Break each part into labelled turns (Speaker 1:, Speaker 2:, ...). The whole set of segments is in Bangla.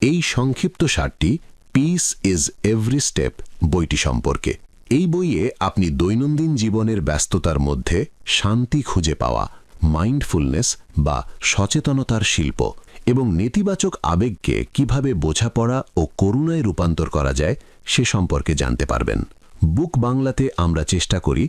Speaker 1: এই সংক্ষিপ্ত সারটি পিস ইজ এভরি স্টেপ বইটি সম্পর্কে। এই বইয়ে আপনি দৈনন্দিন জীবনের ব্যস্ততার মধ্যে শান্তি খুঁজে পাওয়া, মাইন্ডফুলনেস বা সচেতনতার শিল্প এবং নেতিবাচক আবেগকে কিভাবে বোঝাপড়া ও করুণায় রূপান্তর করা যায় সে সম্পর্কে জানতে পারবেন। বুক বাংলাতে আমরা চেষ্টা করি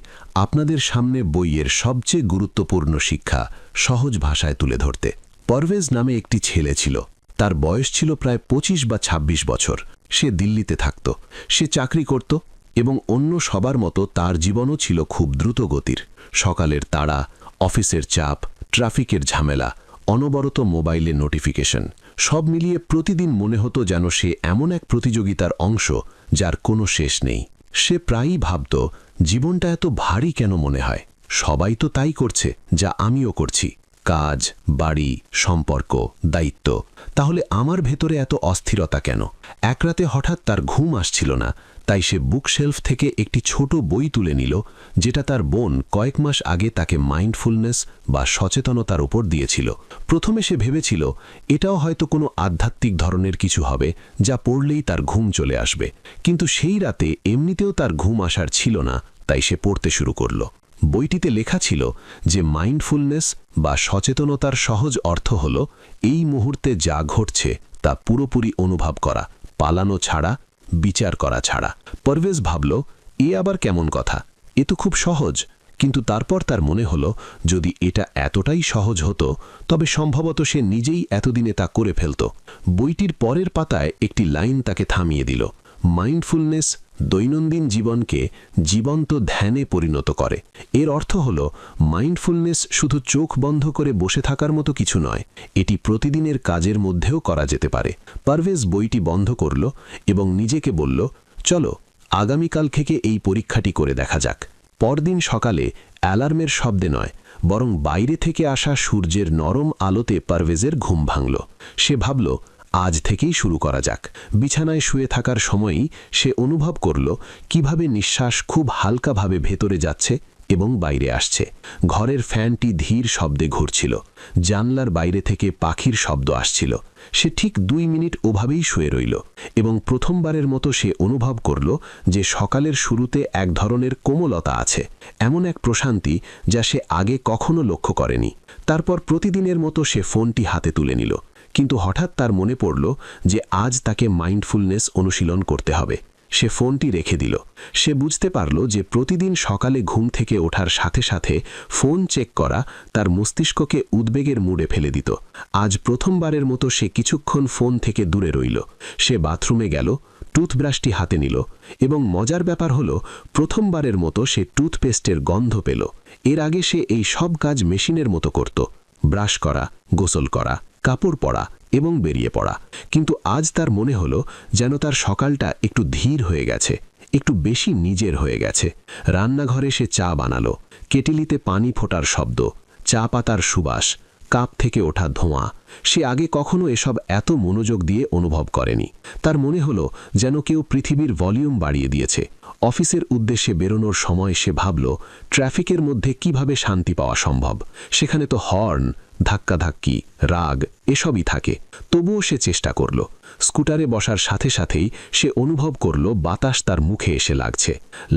Speaker 1: আপনাদের সামনে বইয়ের সবচেয়ে গুরুত্বপূর্ণ শিক্ষা সহজ ভাষায় তুলে ধরতে। পারভেজ নামে একটি ছেলে ছিল। তার বয়স ছিল প্রায় 25 বা 26 বছর। সে দিল্লিতে থাকত, সে চাকরি করত এবং অন্য সবার মতো তার জীবনও ছিল খুব দ্রুত গতির। সকালের তাড়া, অফিসের চাপ, ট্রাফিকের ঝামেলা, অনবরত মোবাইলে নোটিফিকেশন, সব মিলিয়ে প্রতিদিন মনে হতো যেন সে এমন এক প্রতিযোগিতার অংশ যার কোনো শেষ নেই। সে প্রায়ই ভাবত, জীবনটা এত ভারী কেন মনে হয়? সবাই তো তাই করছে যা আমিও করছি, কাজ, বাড়ি, সম্পর্ক, দায়িত্ব। তাহলে আমার ভেতরে এত অস্থিরতা কেন? এক রাতে হঠাৎ তার ঘুম আসছিল না, তাই সে বুকশেলফ থেকে একটি ছোট বই তুলে নিল, যেটা তার বোন কয়েক মাস আগে তাকে মাইন্ডফুলনেস বা সচেতনতার উপর দিয়েছিল। প্রথমে সে ভেবেছিল এটাও হয়তো কোনো আধ্যাত্মিক ধরনের কিছু হবে, যা পড়লেই তার ঘুম চলে আসবে। কিন্তু সেই রাতে এমনিতেও তার ঘুম আসার ছিল না, তাই সে পড়তে শুরু করল। বইটিতে লেখা ছিল যে মাইন্ডফুলনেস বা সচেতনতার সহজ অর্থ হল এই মুহূর্তে যা ঘটছে তা পুরোপুরি অনুভব করা, পালানো ছাড়া, বিচার করা ছাড়া। পারভেজ ভাবল, এ আবার কেমন কথা? এ তো খুব সহজ। কিন্তু তারপর তার মনে হলো, যদি এটা এতটাই সহজ হতো তবে সম্ভবত সে নিজেই এতদিনে তা করে ফেলত। বইটির পরের পাতায় একটি লাইন তাকে থামিয়ে দিল। মাইন্ডফুলনেস দৈনন্দিন জীবনকে জীবন্ত ধ্যানে পরিণত করে। এর অর্থ হল মাইন্ডফুলনেস শুধু চোখ বন্ধ করে বসে থাকার মতো কিছু নয়, এটি প্রতিদিনের কাজের মধ্যেও করা যেতে পারে। পারভেজ বইটি বন্ধ করল এবং নিজেকে বলল, চলো আগামীকাল থেকে এই পরীক্ষাটি করে দেখা যাক। পরদিন সকালে অ্যালার্মের শব্দে নয়, বরং বাইরে থেকে আসা সূর্যের নরম আলোতে পারভেজের ঘুম ভাঙল। সে ভাবল, আজ থেকেই শুরু করা যাক। বিছানায় শুয়ে থাকার সময়ই সে অনুভব করল কিভাবে নিঃশ্বাস খুব হালকাভাবে ভেতরে যাচ্ছে এবং বাইরে আসছে। ঘরের ফ্যানটি ধীর শব্দে ঘুরছিল, জানলার বাইরে থেকে পাখির শব্দ আসছিল। সে ঠিক 2 মিনিট ওভাবেই শুয়ে রইল এবং প্রথমবারের মতো সে অনুভব করল যে সকালের শুরুতে এক ধরনের কোমলতা আছে, এমন এক প্রশান্তি যা সে আগে কখনো লক্ষ্য করেনি। তারপর প্রতিদিনের মতো সে ফোনটি হাতে তুলে নিল, কিন্তু হঠাৎ তার মনে পড়ল যে আজ তাকে মাইন্ডফুলনেস অনুশীলন করতে হবে। সে ফোনটি রেখে দিল। সে বুঝতে পারল যে প্রতিদিন সকালে ঘুম থেকে ওঠার সাথে সাথে ফোন চেক করা তার মস্তিষ্ককে উদ্বেগের মুডে ফেলে দিত। আজ প্রথমবারের মতো সে কিছুক্ষণ ফোন থেকে দূরে রইল। সে বাথরুমে গেল, টুথব্রাশটি হাতে নিল এবং মজার ব্যাপার হলো প্রথমবারের মতো সে টুথপেস্টের গন্ধ পেল। এর আগে সে এই সব কাজ মেশিনের মতো করত, ব্রাশ করা, গোসল করা, কাপড় পরা এবং বেরিয়ে পড়া। কিন্তু আজ তার মনে হলো যেন তার সকালটা একটু ধীর হয়ে গেছে, একটু বেশি নিজের হয়ে গেছে। রান্নাঘরে সে চা বানালো, কেটলিতে পানি ফোটার শব্দ, চা পাতার সুবাস, কাপ থেকে ওঠা ধোঁয়া। সে আগে কখনো এসব এত মনোযোগ দিয়ে অনুভব করেনি। তার মনে হলো যেন কেউ পৃথিবীর ভলিউম বাড়িয়ে দিয়েছে। অফিসের উদ্দেশ্যে বেরোনোর সময় সে ভাবল, ট্রাফিকের মধ্যে কিভাবে শান্তি পাওয়া সম্ভব? সেখানে তো হর্ন, ধাক্কাধাক্কি, রাগ এসবই থাকে। তবুও সে চেষ্টা করল। স্কুটারে বসার সাথে সাথেই সে অনুভব করল বাতাস তার মুখে এসে লাগছে।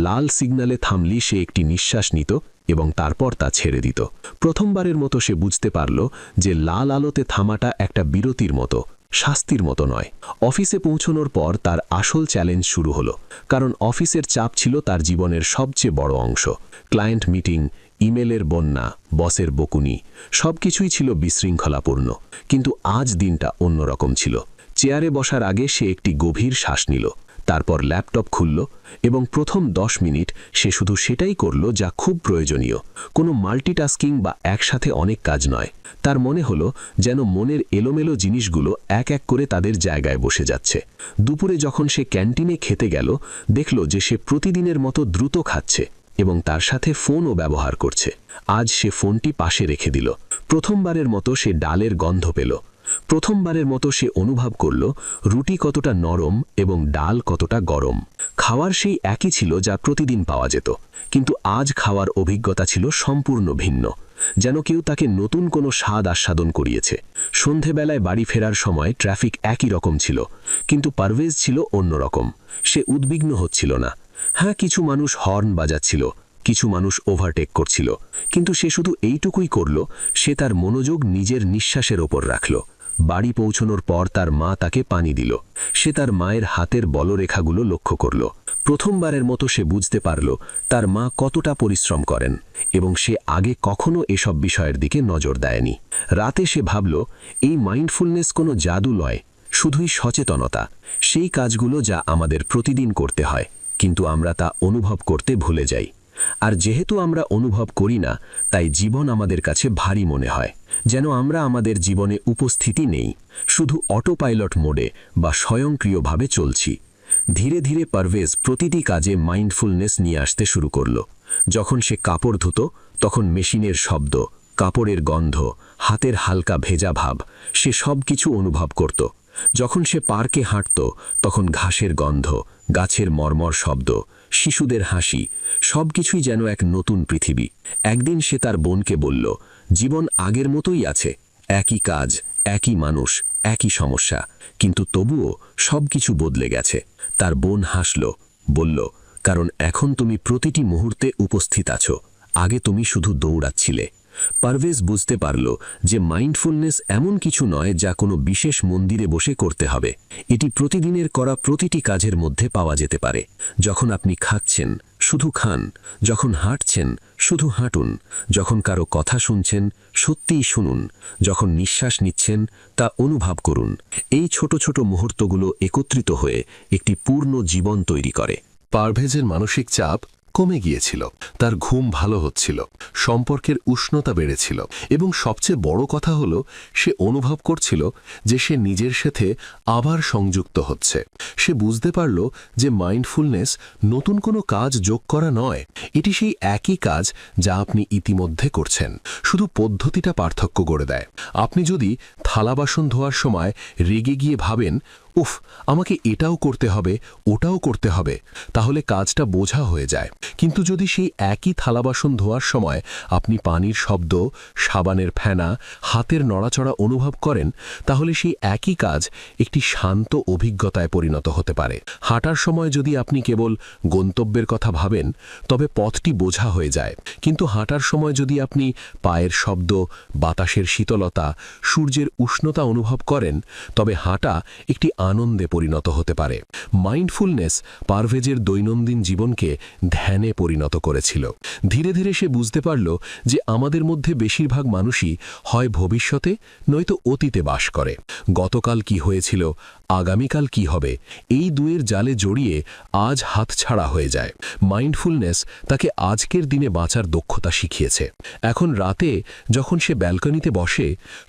Speaker 1: লাল সিগন্যালে থামলি সে একটি নিঃশ্বাস নিত এবং তারপর তা ছেড়ে দিত। প্রথমবারের মতো সে বুঝতে পারল যে লাল আলোতে থামাটা একটা বিরতির মতো, শাস্তির মতো নয়। অফিসে পৌঁছানোর পর তার আসল চ্যালেঞ্জ শুরু হলো, কারণ অফিসের চাপ ছিল তার জীবনের সবচেয়ে বড় অংশ। ক্লায়েন্ট মিটিং, ইমেলের বন্যা, বসের বকুনি, সবকিছুই ছিল বিশৃঙ্খলাপূর্ণ। কিন্তু আজ দিনটা অন্যরকম ছিল। চেয়ারে বসার আগে সে একটি গভীর শ্বাস নিল, তারপর ল্যাপটপ খুলল এবং প্রথম 10 মিনিট সে শুধু সেটাই করল যা খুব প্রয়োজনীয়, কোনো মাল্টিটাস্কিং বা একসাথে অনেক কাজ নয়। তার মনে হলো যেন মনের এলোমেলো জিনিসগুলো এক এক করে তাদের জায়গায় বসে যাচ্ছে। দুপুরে যখন সে ক্যান্টিনে খেতে গেল, দেখল যে সে প্রতিদিনের মতো দ্রুত খাচ্ছে এবং তার সাথে ফোনও ব্যবহার করছে। আজ সে ফোনটি পাশে রেখে দিল। প্রথমবারের মতো সে ডালের গন্ধ পেল। প্রথমবারের মতো সে অনুভব করল রুটি কতটা নরম এবং ডাল কতটা গরম। খাওয়ার সেই একই ছিল যা প্রতিদিন পাওয়া যেত, কিন্তু আজ খাওয়ার অভিজ্ঞতা ছিল সম্পূর্ণ ভিন্ন। যেন কেউ তাকে নতুন কোনো স্বাদ আস্বাদন করিয়েছে। সন্ধেবেলায় বাড়ি ফেরার সময় ট্রাফিক একই রকম ছিল, কিন্তু পারভেজ ছিল অন্যরকম। সে উদ্বিগ্ন হচ্ছিল না। হ্যাঁ, কিছু মানুষ হর্ন বাজাচ্ছিল, কিছু মানুষ ওভারটেক করছিল, কিন্তু সে শুধু এইটুকুই করল, সে তার মনোযোগ নিজের নিঃশ্বাসের ওপর রাখল। বাড়ি পৌঁছানোর পর তার মা তাকে পানি দিল। সে তার মায়ের হাতের বলরেখাগুলো লক্ষ্য করল। প্রথমবারের মতো সে বুঝতে পারল তার মা কতটা পরিশ্রম করেন, এবং সে আগে কখনো এসব বিষয়ের দিকে নজর দেয়নি। রাতে সে ভাবল, এই মাইন্ডফুলনেস কোনো জাদু নয়, শুধুই সচেতনতা। সেই কাজগুলো যা আমাদের প্রতিদিন করতে হয়, কিন্তু আমরা তা অনুভব করতে ভুলে যাই। আর যেহেতু আমরা অনুভব করি না, তাই জীবন আমাদের কাছে ভারী মনে হয়, যেন আমরা আমাদের জীবনে উপস্থিতি নেই, শুধু অটো পাইলট মোডে বা স্বয়ংক্রিয়ভাবে চলছি। ধীরে ধীরে পারভেজ প্রতিটি কাজে মাইন্ডফুলনেস নিয়ে আসতে শুরু করল। যখন সে কাপড় ধুত, তখন মেশিনের শব্দ, কাপড়ের গন্ধ, হাতের হালকা ভেজা ভাব, সে সব কিছু অনুভব করত। যখন সে পার্কে হাঁটত, তখন ঘাসের গন্ধ, গাছের মর্মর শব্দ, শিশুদের হাসি, সব কিছুই যেন এক নতুন পৃথিবী। একদিন সে তার বোনকে বলল, জীবন আগের মতোই আছে, একই কাজ, একই মানুষ, একই সমস্যা, কিন্তু তবুও সব কিছু বদলে গেছে। তার বোন হাসল, বলল, কারণ এখন তুমি প্রতিটি মুহূর্তে উপস্থিত আছো, আগে তুমি শুধু দৌড়াচ্ছিলে। পারভেজ বুঝতে পারল যে মাইন্ডফুলনেস এমন কিছু নয় যা কোনো বিশেষ মন্দিরে বসে করতে হবে। এটি প্রতিদিনের করা প্রতিটি কাজের মধ্যে পাওয়া যেতে পারে। যখন আপনি খাচ্ছেন, শুধু খান; যখন হাঁটছেন, শুধু হাঁটুন; যখন কারো কথা শুনছেন, সত্যিই শুনুন; যখন নিঃশ্বাস নিচ্ছেন, তা অনুভব করুন। এই ছোট ছোট মুহূর্তগুলো একত্রিত হয়ে একটি পূর্ণ জীবন তৈরি করে।
Speaker 2: পারভেজের মানসিক চাপ কমে গিয়েছিল, তার ঘুম ভালো হচ্ছিল, সম্পর্কের উষ্ণতা বেড়েছিল, এবং সবচেয়ে বড় কথা হলো সে অনুভব করছিল যে সে নিজের সাথে আবার সংযুক্ত হচ্ছে। সে বুঝতে পারল যে মাইন্ডফুলনেস নতুন কোনো কাজ যোগ করা নয়, এটি সেই একই কাজ যা আপনি ইতিমধ্যে করছেন, শুধু পদ্ধতিটা পার্থক্য গড়ে দেয়। আপনি যদি থালা বাসন ধোয়ার সময় রেগে গিয়ে ভাবেন, উফ, আমাকে এটাও করতে হবে, ওটাও করতে হবে, তাহলে কাজটা বোঝা হয়ে যায়। কিন্তু যদি সেই একই থালা বাসন ধোয়ার সময় আপনি পানির শব্দ, সাবানের ফেনা, হাতের নড়াচড়া অনুভব করেন, তাহলে সেই একই কাজ একটি শান্ত অভিজ্ঞতায় পরিণত হতে পারে। হাঁটার সময় যদি আপনি কেবল গন্তব্যের কথা ভাবেন, তবে পথটি বোঝা হয়ে যায়। কিন্তু হাঁটার সময় যদি আপনি পায়ের শব্দ, বাতাসের শীতলতা, সূর্যের উষ্ণতা অনুভব করেন, তবে হাঁটা একটি আনন্দে পরিণত হতে পারে। মাইন্ডফুলনেস পারভেজের দৈনন্দিন জীবনকে ধ্যানে পরিণত করেছিল। ধীরে ধীরে সে বুঝতে পারল যে আমাদের মধ্যে বেশিরভাগ মানুষই হয় ভবিষ্যতে নয়তো অতীতে বাস করে। গতকাল কি হয়েছিল, আগামীকাল কি হবে, এই দুয়ের জালে জড়িয়ে আজ হাতছাড়া হয়ে যায়। মাইন্ডফুলনেস তাকে আজকের দিনে বাঁচার দক্ষতা শিখিয়েছে। এখন রাতে যখন সে ব্যালকনিতে বসে,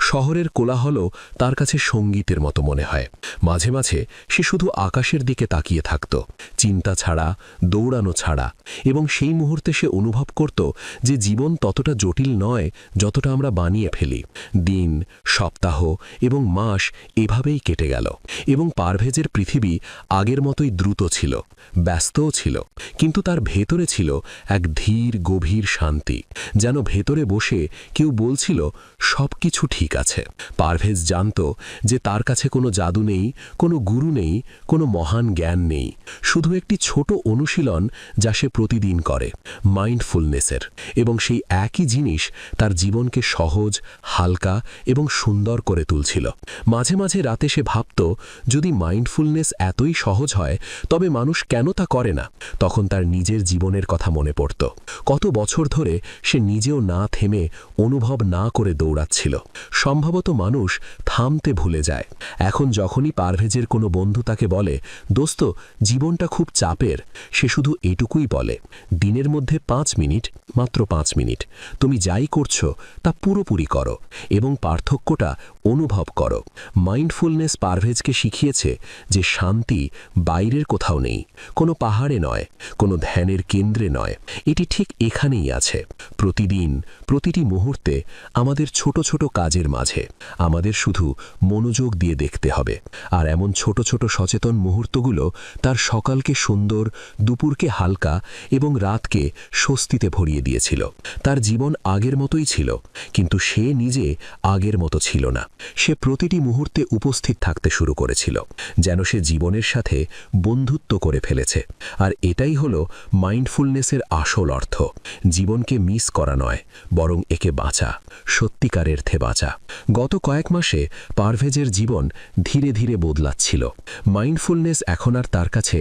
Speaker 2: শহরের কোলাহল তার কাছে সঙ্গীতের মতো মনে হয়। মাঝে মাঝে সে শুধু আকাশের দিকে তাকিয়ে থাকত, চিন্তা ছাড়া, দৌড়ানো ছাড়া, এবং সেই মুহূর্তে সে অনুভব করত যে জীবন ততটা জটিল নয় যতটা আমরা বানিয়ে ফেলি। দিন, সপ্তাহ এবং মাস এভাবেই কেটে গেল, এবং পারভেজের পৃথিবী আগের মতোই দ্রুত ছিল, ব্যস্তও ছিল, কিন্তু তার ভেতরে ছিল এক ধীর গভীর শান্তি, যেন ভেতরে বসে কেউ বলছিল সব কিছু ঠিক আছে। পারভেজ জানত যে তার কাছে কোনো জাদু নেই, কোনো গুরু নেই, কোনো মহান জ্ঞান নেই, শুধু একটি ছোট অনুশীলন যা সে প্রতিদিন করে, মাইন্ডফুলনেসের। এবং সেই একই জিনিস তার জীবনকে সহজ, হালকা এবং সুন্দর করে তুলছিল। মাঝে মাঝে রাতে সে ভাবত, যদি মাইন্ডফুলনেস এতই সহজ হয়, তবে মানুষ কেন তা করে না? তখন তার নিজের জীবনের কথা মনে পড়ত। কত বছর ধরে সে নিজেও না থেমে, অনুভব না করে দৌড়াচ্ছিল। সম্ভবত মানুষ থামতে ভুলে যায়। এখন যখনই পারভেজের কোনো বন্ধু তাকে বলে, দোস্ত, জীবনটা খুব চাপের, সে শুধু এটুকুই বলে, দিনের মধ্যে 5 মিনিট, মাত্র 5 মিনিট, তুমি যাই করছো তা পুরোপুরি করো এবং পার্থক্যটা অনুভব করো। মাইন্ডফুলনেস পারভেজকে শিখিয়েছে যে শান্তি বাইরের কোথাও নেই, কোনো পাহাড়ে নয়, কোনো ধ্যানের কেন্দ্রে নয়, এটি ঠিক এখানেই আছে, প্রতিদিন, প্রতিটি মুহূর্তে, আমাদের ছোট ছোট কাজের মাঝে। আমাদের শুধু মনোযোগ দিয়ে দেখতে হবে। আর এমন ছোট ছোট সচেতন মুহূর্তগুলো তার সকালকে সুন্দর, দুপুরকে হালকা এবং রাতকে স্বস্তিতে ভরিয়ে দিয়েছিল। তার জীবন আগের মতোই ছিল, কিন্তু সে নিজে আগের মতো ছিল না। সে প্রতিটি মুহূর্তে উপস্থিত থাকতে শুরু করেছিল, যেন সে জীবনের সাথে বন্ধুত্ব করে ফেলেছে। আর এটাই হলো মাইন্ডফুলনেসের আসল অর্থ, জীবনকে মিস করা নয়, বরং একে বাঁচা, সত্যিকারের অর্থে বাঁচা। গত কয়েক মাসে পারভেজের জীবন ধীরে ধীরে বদলাচ্ছিল। মাইন্ডফুলনেস এখন আর তার কাছে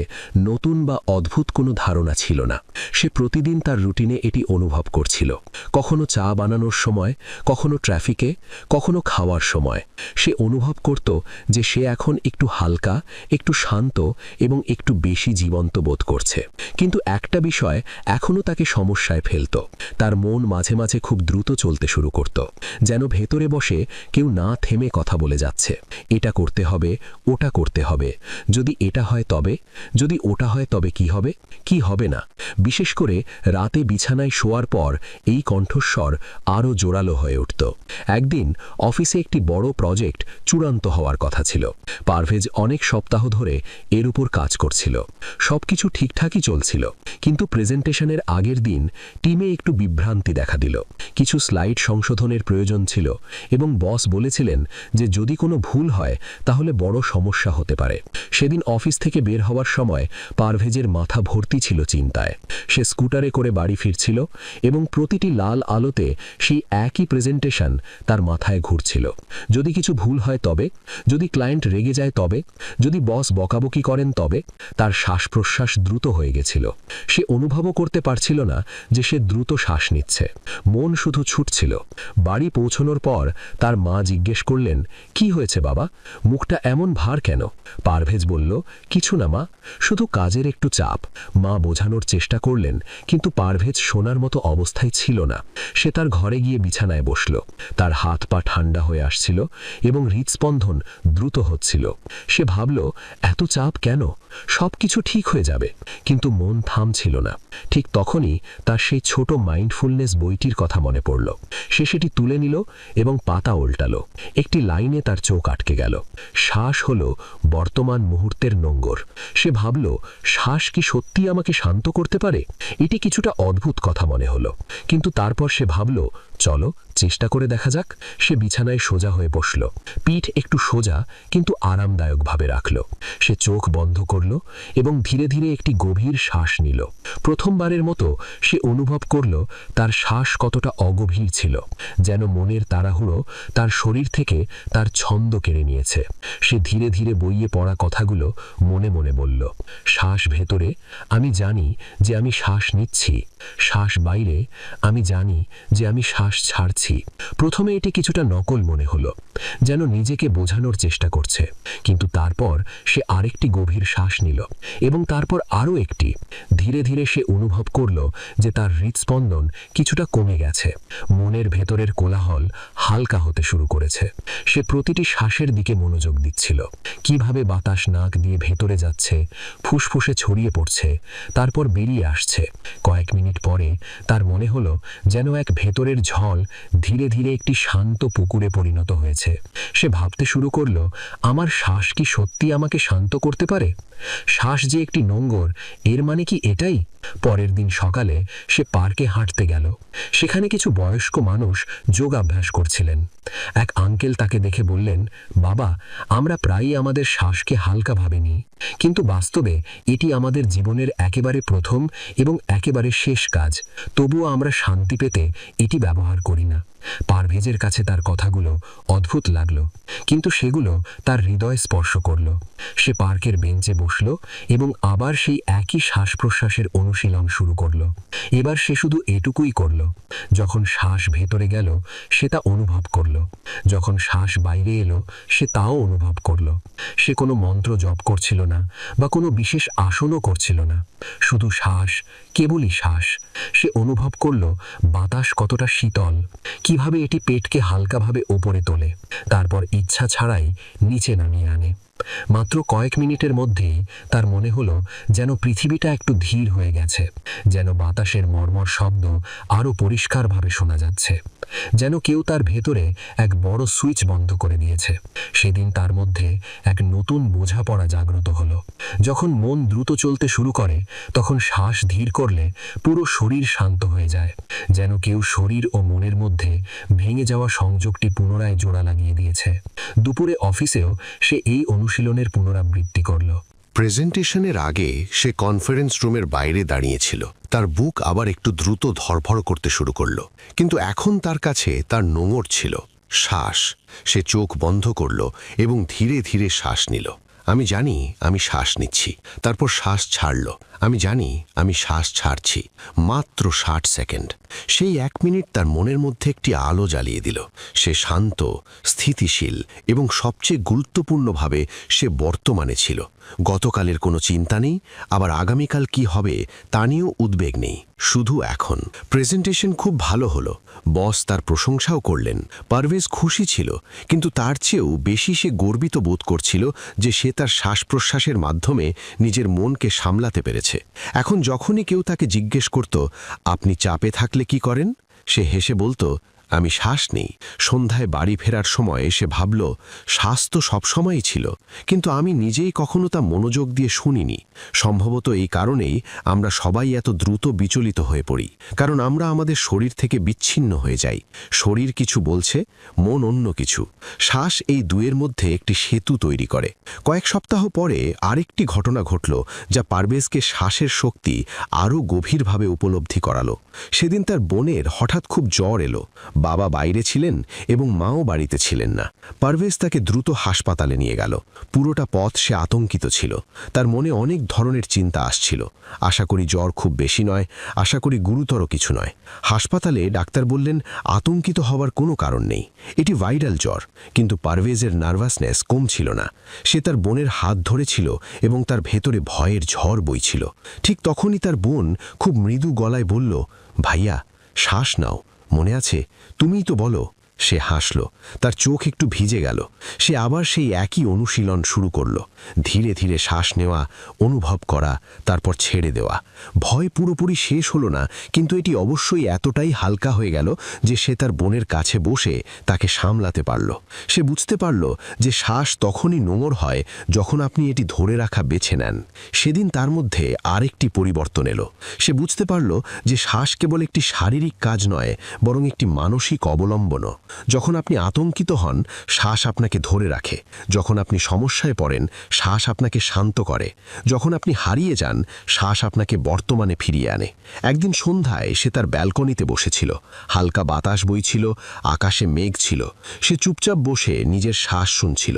Speaker 2: নতুন বা অদ্ভুত কোনো ধারণা ছিল না। সে প্রতিদিন তার রুটিনে এটি অনুভব করছিল, কখনো চা বানানোর সময়, কখনো ট্রাফিকে, কখনো খাওয়ার সময়। সে অনুভব করত যে সে এখন একটু হালকা, একটু শান্ত এবং একটু বেশি জীবন্ত বোধ করছে। কিন্তু একটা বিষয় এখনও তাকে সমস্যায় ফেলত। তার মন মাঝে মাঝে খুব দ্রুত চলতে শুরু করত, যেন ভেতরে বসে কেউ না থেমে কথা বলে যাচ্ছে। এটা করতে হবে, ওটা করতে হবে, যদি এটা হয় তবে, যদি ওটা হয় তবে কি হবে, কি হবে না। বিশেষ করে রাতে বিছানায় শোয়ার পর এই কণ্ঠস্বর আরও জোরালো হয়ে উঠত। একদিন অফিসে একটি বড় প্রজেক্ট চূড়ান্ত হওয়ার কথা ছিল। পারভেজ অনেক সপ্তাহ ধরে এর উপর কাজ করছিল। সবকিছু ঠিকঠাকই চলছিল, কিন্তু প্রেজেন্টেশনের আগের দিন টিমে একটু বিভ্রান্তি দেখা দিল। কিছু স্লাইড সংশোধনের প্রয়োজন ছিল এবং বস বলেছিলেন যে যদি কোনো ভুল হয় তাহলে বড় সমস্যা হতে পারে। সেদিন অফিস থেকে বের হওয়ার সময় পারভেজের মাথা ভর্তি ছিল চিন্তায়। সে স্কুটারে করে বাড়ি ফিরছিল এবং প্রতিটি লাল আলোতে সেই একই প্রেজেন্টেশন তার মাথায় ঘুরছিল। যদি কিছু ভুল হয় তবে, যদি ক্লায়েন্ট রেগে যায় তবে, যদি বস বকাবকি করেন তবে। তার শ্বাস প্রশ্বাস দ্রুত হয়ে গেছিল। সে অনুভবও করতে পারছিল না যে সে দ্রুত শ্বাস নিচ্ছে। মন শুধু ছুটছিল। বাড়ি পৌঁছানোর পর তার মা জিজ্ঞেস করলেন, কি হয়েছে বাবা, মুখটা এমন ভার কেন? পারভেজ বলল, কিছু না মা, শুধু কাজের একটু চাপ। মা বোঝানোর চেষ্টা করলেন, কিন্তু পারভেজ শোনার মতো অবস্থায় ছিল না। সে তার ঘরে গিয়ে বিছানায় বসল। তার হাত পা ঠান্ডা হয়ে আসছিল এবং হৃদস্পন্দন দ্রুত হচ্ছিল। সে ভাবল, এত চাপ কেন? সব কিছু ঠিক হয়ে যাবে। কিন্তু মন থামছিল না। ঠিক তখনই তার সেই ছোট মাইন্ডফুলনেস বইটির কথা মনে পড়ল। সে সেটি তুলে নিল এবং পাতা উল্টালো। একটি লাইনে তার চোখ আটকে গেল। শ্বাস হলো বর্তমান মুহূর্তের নোঙ্গর। সে ভাবল, শ্বাস কি সত্যি আমাকে শান্ত করতে পারে? এটি কিছুটা অদ্ভুত কথা মনে হলো, কিন্তু তারপর সে ভাবল, চলো চেষ্টা করে দেখা যাক। সে বিছানায় সোজা হয়ে বসল, পিঠ একটু সোজা কিন্তু আরামদায়কভাবে রাখল। সে চোখ বন্ধ করল এবং ধীরে ধীরে একটি গভীর শ্বাস নিল। প্রথমবারের মতো সে অনুভব করল তার শ্বাস কতটা অগভীর ছিল, যেন মনের তাড়াহুড়ো তার শরীর থেকে তার ছন্দ কেড়ে নিয়েছে। সে ধীরে ধীরে বইয়ে পড়া কথাগুলো মনে মনে বলল, শ্বাস ভেতরে, আমি জানি যে আমি শ্বাস নিচ্ছি। শ্বাস বাইরে, আমি জানি যে আমি শ্বাস ছাড়ছি। প্রথমে এটি কিছুটা নকল মনে হলো, যেন নিজেকে বোঝানোর চেষ্টা করছে। কিন্তু তারপর সে আরেকটি গভীর শ্বাস নিল এবং তারপর আরও একটি। ধীরে ধীরে সে অনুভব করল যে তার হৃদস্পন্দন কিছুটা কমে গেছে। মনের ভেতরের কোলাহল হালকা হতে শুরু করেছে। সে প্রতিটি শ্বাসের দিকে মনোযোগ দিচ্ছিল, কিভাবে বাতাস নাক দিয়ে ভেতরে যাচ্ছে, ফুসফুসে ছড়িয়ে পড়ছে, তারপর বেরিয়ে আসছে। কয়েক মিনিট পরে তার মনে হলো যেন এক ভেতরের ঝড় ধীরে ধীরে একটি শান্ত পুকুরে পরিণত হয়েছে। সে ভাবতে শুরু করল, আমার শ্বাস কি সত্যি আমাকে শান্ত করতে পারে? শ্বাস যে একটি নোঙ্গর, এর মানে কি এটাই? পরের দিন সকালে সে পার্কে হাঁটতে গেল। সেখানে কিছু বয়স্ক মানুষ যোগাভ্যাস করছিলেন। এক আঙ্কেল তাকে দেখে বললেন, বাবা, আমরা প্রায়ই আমাদের শ্বাসকে হালকাভাবে নিই, কিন্তু বাস্তবে এটি আমাদের জীবনের একেবারে প্রথম এবং একেবারে শেষ কাজ। তবুও আমরা শান্তি পেতে এটি ব্যবহার করি না। পারভেজের কাছে তার কথাগুলো অদ্ভুত লাগলো, কিন্তু সেগুলো তার হৃদয় স্পর্শ করল। সে পার্কের বেঞ্চে বসল এবং আবার সেই একই শ্বাস প্রশ্বাসের অনুশীলন শুরু করল। এবার সে শুধু এটুকুই করল, যখন শ্বাস ভেতরে গেল সে তা অনুভব করল, যখন শ্বাস বাইরে এলো সে তাও অনুভব করল। সে কোনো মন্ত্র জপ করছিল না বা কোনো বিশেষ আসনও করছিল না, শুধু শ্বাস, কেবলই শ্বাস। সে অনুভব করল বাতাস কতটা শীতল, কি
Speaker 3: কিভাবে এটি পেটকে হালকাভাবে ওপরে তোলে, তারপর ইচ্ছা ছাড়াই নিচে নামিয়ে আনে। মাত্র কয়েক মিনিটের মধ্যেই তার মনে হলো যেন পৃথিবীটা একটু ধীর হয়ে গেছে, যেন বাতাসের মর্মর শব্দ আরও পরিষ্কারভাবে শোনা যাচ্ছে, যেন কেউ তার ভেতরে এক বড় সুইচ বন্ধ করে দিয়েছে। সেদিন তার মধ্যে এক নতুন বোঝাপড়া জাগ্রত হলো। যখন মন দ্রুত চলতে শুরু করে, তখন শ্বাস ধীর করলে পুরো শরীর শান্ত হয়ে যায়, যেন কেউ শরীর ও মনের মধ্যে ভেঙে যাওয়া সংযোগটি পুনরায় জোড়া লাগিয়ে দিয়েছে। দুপুরে অফিসেও সে এই অনুশীলনের পুনরাবৃত্তি করল।
Speaker 2: প্রেজেন্টেশনের আগে সে কনফারেন্স রুমের বাইরে দাঁড়িয়েছিল। তার বুক আবার একটু দ্রুত ধড়ফড় করতে শুরু করল, কিন্তু এখন তার কাছে তার নোঙর ছিল শ্বাস। সে চোখ বন্ধ করল এবং ধীরে ধীরে শ্বাস নিল। আমি জানি আমি শ্বাস নিচ্ছি। তারপর শ্বাস ছাড়ল। আমি জানি আমি শ্বাস ছাড়ছি। মাত্র 60 সেকেন্ড। সেই 1 মিনিট তার মনের মধ্যে একটি আলো জ্বালিয়ে দিল। সে শান্ত, স্থিতিশীল এবং সবচেয়ে গুরুত্বপূর্ণভাবে সে বর্তমানে ছিল। গতকালের কোনো চিন্তা নেই, আবার আগামীকাল কি হবে তা নিয়েও উদ্বেগ নেই। শুধু এখন। প্রেজেন্টেশন খুব ভালো হলো। বস তার প্রশংসাও করলেন। পারভেজ খুশি ছিল, কিন্তু তার চেয়েও বেশি সে গর্বিত বোধ করছিল যে সে তার শ্বাস প্রশ্বাসের মাধ্যমে নিজের মনকে সামলাতে পেরেছে। এখন যখনই কেউ তাকে জিজ্ঞেস করত, আপনি চাপে থাকলে কি করেন, সে হেসে বলতো, আমি শ্বাস নেই। সন্ধ্যায় বাড়ি ফেরার সময় সে ভাবল, শ্বাস তো সবসময়ই ছিল, কিন্তু আমি নিজেই কখনো তা মনোযোগ দিয়ে শুনিনি। সম্ভবত এই কারণেই আমরা সবাই এত দ্রুত বিচলিত হয়ে পড়ি, কারণ আমরা আমাদের শরীর থেকে বিচ্ছিন্ন হয়ে যাই। শরীর কিছু বলছে, মন অন্য কিছু। শ্বাস এই দুয়ের মধ্যে একটি সেতু তৈরি করে। কয়েক সপ্তাহ পরে আরেকটি ঘটনা ঘটল, যা পারভেজকে শ্বাসের শক্তি আরও গভীরভাবে উপলব্ধি করালো। সেদিন তার বোনের হঠাৎ খুব জ্বর এলো। বাবা বাইরে ছিলেন এবং মাও বাড়িতে ছিলেন না। পারভেজ তাকে দ্রুত হাসপাতালে নিয়ে গেল। পুরোটা পথ সে আতঙ্কিত ছিল। তার মনে অনেক ধরনের চিন্তা আসছিল। আশা করি জ্বর খুব বেশি নয়, আশা করি গুরুতর কিছু নয়। হাসপাতালে ডাক্তার বললেন আতঙ্কিত হওয়ার কোনো কারণ নেই, এটি ভাইরাল জ্বর। কিন্তু পারভেজের নার্ভাসনেস কমছিল না। সে তার বোনের হাত ধরেছিল এবং তার ভেতরে ভয়ের ঝড় বইছিল। ঠিক তখনই তার বোন খুব মৃদু গলায় বলল, ভাইয়া শ্বাস নাও, মনে আছে, তুমিই তো বলো। সে হাসল। তার চোখ একটু ভিজে গেল। সে আবার সেই একই অনুশীলন শুরু করল। ধীরে ধীরে শ্বাস নেওয়া, অনুভব করা, তারপর ছেড়ে দেওয়া। ভয় পুরোপুরি শেষ হলো না, কিন্তু এটি অবশ্যই এতটাই হালকা হয়ে গেল যে সে তার বোনের কাছে বসে তাকে সামলাতে পারল। সে বুঝতে পারল যে শ্বাস তখনই নোঙর হয় যখন আপনি এটি ধরে রাখা বেছে নেন। সেদিন তার মধ্যে আরেকটি পরিবর্তন এলো। সে বুঝতে পারল যে শ্বাস কেবল একটি শারীরিক কাজ নয়, বরং একটি মানসিক অবলম্বনও। যখন আপনি আতঙ্কিত হন, শ্বাস আপনাকে ধরে রাখে। যখন আপনি সমস্যায় পড়েন, শ্বাস আপনাকে শান্ত করে। যখন আপনি হারিয়ে যান, শ্বাস আপনাকে বর্তমানে ফিরিয়ে আনে। একদিন সন্ধ্যায় সে তার ব্যালকনিতে বসেছিল। হালকা বাতাস বইছিল, আকাশে মেঘ ছিল। সে চুপচাপ বসে নিজের শ্বাস শুনছিল।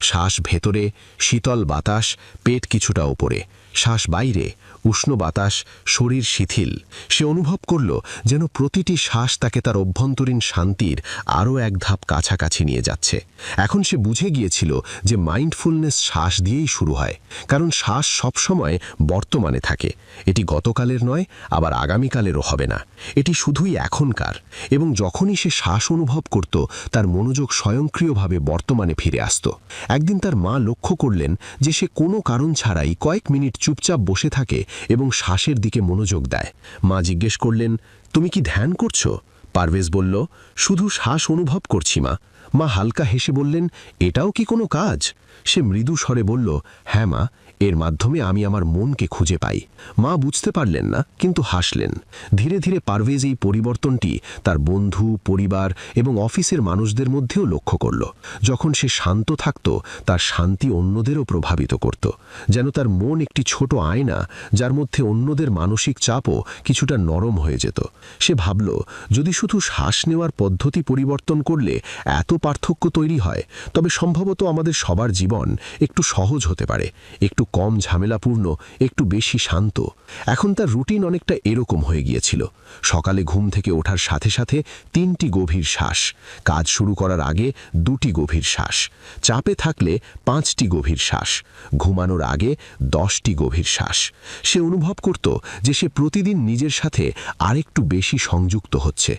Speaker 2: শ্বাস ভেতরে, শীতল বাতাস, পেট কিছুটা ওপরে। শ্বাস বাইরে, উষ্ণ বাতাস, শরীর শিথিল। সে অনুভব করল যেন প্রতিটি শ্বাস তাকে তার অভ্যন্তরীণ শান্তির আরও এক ধাপ কাছাকাছি নিয়ে যাচ্ছে। এখন সে বুঝে গিয়েছিল যে মাইন্ডফুলনেস শ্বাস দিয়েই শুরু হয়, কারণ শ্বাস সবসময় বর্তমানে থাকে। এটি গতকালের নয়, আবার আগামীকালেরও হবে না। এটি শুধুই এখনকার। এবং যখনই সে শ্বাস অনুভব করত, তার মনোযোগ স্বয়ংক্রিয়ভাবে বর্তমানে ফিরে আসত। একদিন তার মা লক্ষ্য করলেন যে সে কোনো কারণ ছাড়াই কয়েক মিনিট চুপচাপ বসে থাকে এবং শ্বাসের দিকে মনোযোগ দেয়। মা জিজ্ঞেস করলেন, তুমি কি ধ্যান করছো? পারভেজ বলল, শুধু শ্বাস অনুভব করছি মা। মা হালকা হেসে বললেন, এটাও কি কোনো কাজ? সে মৃদু স্বরে বলল, হ্যাঁ মা, এর মাধ্যমে আমি আমার মনকে খুঁজে পাই। মা বুঝতে পারলেন না, কিন্তু হাসলেন। ধীরে ধীরে পারভেজ এই পরিবর্তনটি তার বন্ধু, পরিবার এবং অফিসের মানুষদের মধ্যেও লক্ষ্য করল। যখন সে শান্ত থাকত, তার শান্তি অন্যদেরও প্রভাবিত করত। যেন তার মন একটি ছোট আয়না, যার মধ্যে অন্যদের মানসিক চাপও কিছুটা নরম হয়ে যেত। সে ভাবল, যদি শুধু শ্বাস নেওয়ার পদ্ধতি পরিবর্তন করলে এত পার্থক্য তৈরি হয়, তবে সম্ভবত আমাদের সবার জীবন একটু সহজ হতে পারে, একটু কম ঝামেলাপূর্ণ, একটু বেশি শান্ত। এখন তার রুটিন অনেকটা এরকম হয়ে গিয়েছিল। সকালে ঘুম থেকে ওঠার সাথে সাথে 3টি গভীর শ্বাস, কাজ শুরু করার আগে 2টি গভীর শ্বাস, চাপে থাকলে 5টি গভীর শ্বাস, ঘুমানোর আগে 10টি গভীর শ্বাস। সে অনুভব করত যে সে প্রতিদিন নিজের সাথে আরেকটু বেশি সংযুক্ত হচ্ছে।